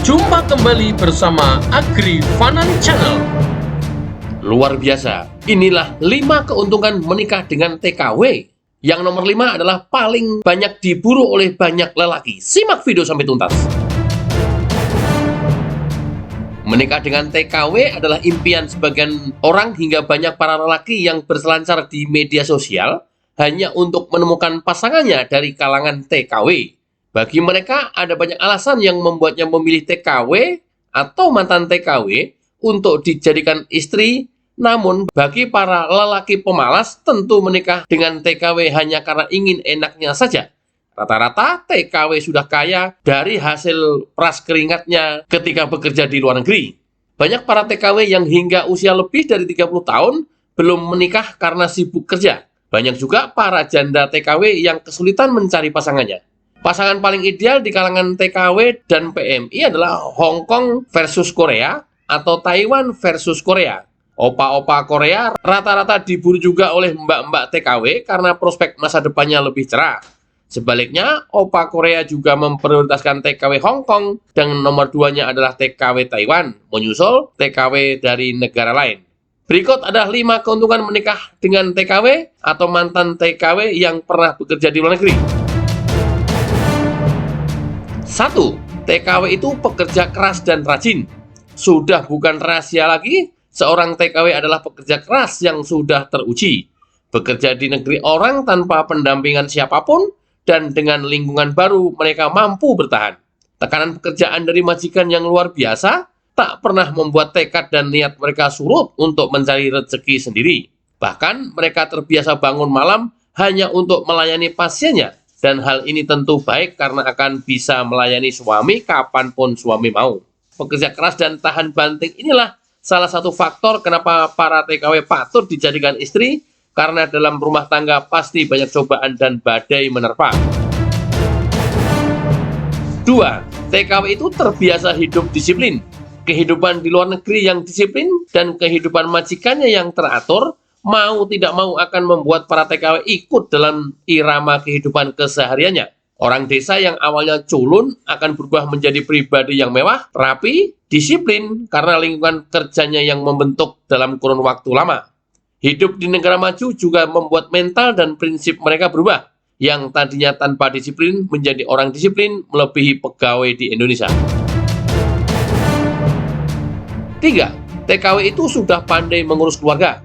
Jumpa kembali bersama Agri Fanan Channel. Luar biasa, inilah 5 keuntungan menikah dengan TKW. Yang nomor 5 adalah paling banyak diburu oleh banyak lelaki. Simak video sampai tuntas. Menikah dengan TKW adalah impian sebagian orang hingga banyak para lelaki yang berselancar di media sosial hanya untuk menemukan pasangannya dari kalangan TKW. Bagi mereka, ada banyak alasan yang membuatnya memilih TKW atau mantan TKW untuk dijadikan istri. Namun, bagi para lelaki pemalas, tentu menikah dengan TKW hanya karena ingin enaknya saja. Rata-rata TKW sudah kaya dari hasil peras keringatnya ketika bekerja di luar negeri. Banyak para TKW yang hingga usia lebih dari 30 tahun belum menikah karena sibuk kerja. Banyak juga para janda TKW yang kesulitan mencari pasangannya. Pasangan paling ideal di kalangan TKW dan PMI adalah Hong Kong versus Korea atau Taiwan versus Korea. Opa-opa Korea rata-rata diburu juga oleh mbak-mbak TKW karena prospek masa depannya lebih cerah. Sebaliknya, opa Korea juga memprioritaskan TKW Hong Kong dan nomor 2-nya adalah TKW Taiwan, menyusul TKW dari negara lain. Berikut ada 5 keuntungan menikah dengan TKW atau mantan TKW yang pernah bekerja di luar negeri. 1. TKW itu pekerja keras dan rajin. Sudah bukan rahasia lagi, seorang TKW adalah pekerja keras yang sudah teruji. Bekerja di negeri orang tanpa pendampingan siapapun, dan dengan lingkungan baru mereka mampu bertahan. Tekanan pekerjaan dari majikan yang luar biasa tak pernah membuat tekad dan niat mereka surut untuk mencari rezeki sendiri. Bahkan mereka terbiasa bangun malam hanya untuk melayani pasiennya. Dan hal ini tentu baik karena akan bisa melayani suami kapanpun suami mau. Pekerja keras dan tahan banting inilah salah satu faktor kenapa para TKW patut dijadikan istri, karena dalam rumah tangga pasti banyak cobaan dan badai menerpa. 2. TKW itu terbiasa hidup disiplin. Kehidupan di luar negeri yang disiplin dan kehidupan majikannya yang teratur mau tidak mau akan membuat para TKW ikut dalam irama kehidupan kesehariannya. Orang desa yang awalnya culun akan berubah menjadi pribadi yang mewah, rapi, disiplin karena lingkungan kerjanya yang membentuk dalam kurun waktu lama. Hidup di negara maju juga membuat mental dan prinsip mereka berubah. Yang tadinya tanpa disiplin menjadi orang disiplin melebihi pegawai di Indonesia. 3. TKW itu sudah pandai mengurus keluarga.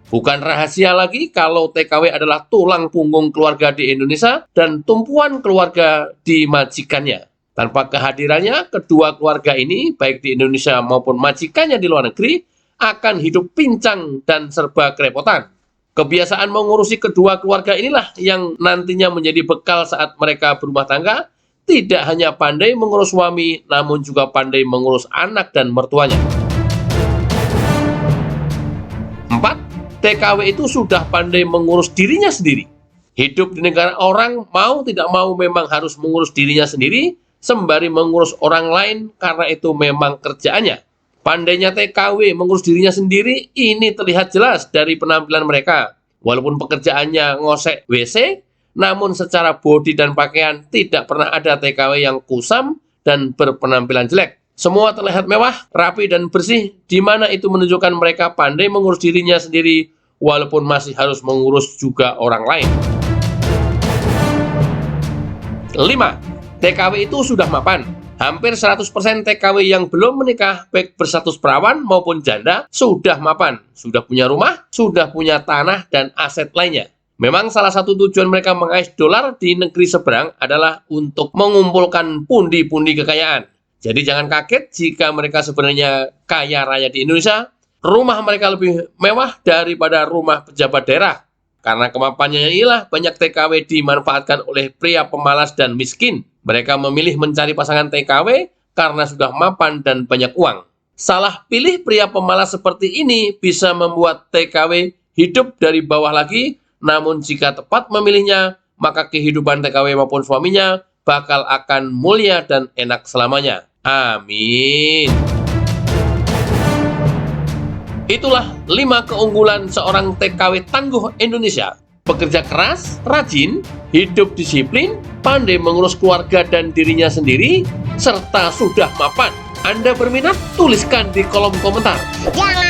Bukan rahasia lagi kalau TKW adalah tulang punggung keluarga di Indonesia dan tumpuan keluarga di majikannya. Tanpa kehadirannya, kedua keluarga ini, baik di Indonesia maupun majikannya di luar negeri, akan hidup pincang dan serba kerepotan. Kebiasaan mengurusi kedua keluarga inilah yang nantinya menjadi bekal saat mereka berumah tangga, tidak hanya pandai mengurus suami, namun juga pandai mengurus anak dan mertuanya. 4. TKW itu sudah pandai mengurus dirinya sendiri. Hidup di negara orang mau tidak mau memang harus mengurus dirinya sendiri, sembari mengurus orang lain karena itu memang kerjaannya. Pandainya TKW mengurus dirinya sendiri ini terlihat jelas dari penampilan mereka. Walaupun pekerjaannya ngosek WC, namun secara bodi dan pakaian tidak pernah ada TKW yang kusam dan berpenampilan jelek. Semua terlihat mewah, rapi, dan bersih, di mana itu menunjukkan mereka pandai mengurus dirinya sendiri, walaupun masih harus mengurus juga orang lain. 5. TKW itu sudah mapan. Hampir 100% TKW yang belum menikah, baik berstatus perawan maupun janda, sudah mapan. Sudah punya rumah, sudah punya tanah, dan aset lainnya. Memang salah satu tujuan mereka mengais dolar di negeri seberang adalah untuk mengumpulkan pundi-pundi kekayaan. Jadi jangan kaget jika mereka sebenarnya kaya raya di Indonesia. Rumah mereka lebih mewah daripada rumah pejabat daerah. Karena kemapannya inilah banyak TKW dimanfaatkan oleh pria pemalas dan miskin. Mereka memilih mencari pasangan TKW karena sudah mapan dan banyak uang. Salah pilih pria pemalas seperti ini bisa membuat TKW hidup dari bawah lagi. Namun jika tepat memilihnya, maka kehidupan TKW maupun suaminya bakal akan mulia dan enak selamanya. Amin. Itulah 5 keunggulan seorang TKW tangguh Indonesia. Pekerja keras, rajin, hidup disiplin, pandai mengurus keluarga dan dirinya sendiri, serta sudah mapan. Anda berminat? Tuliskan di kolom komentar. Jangan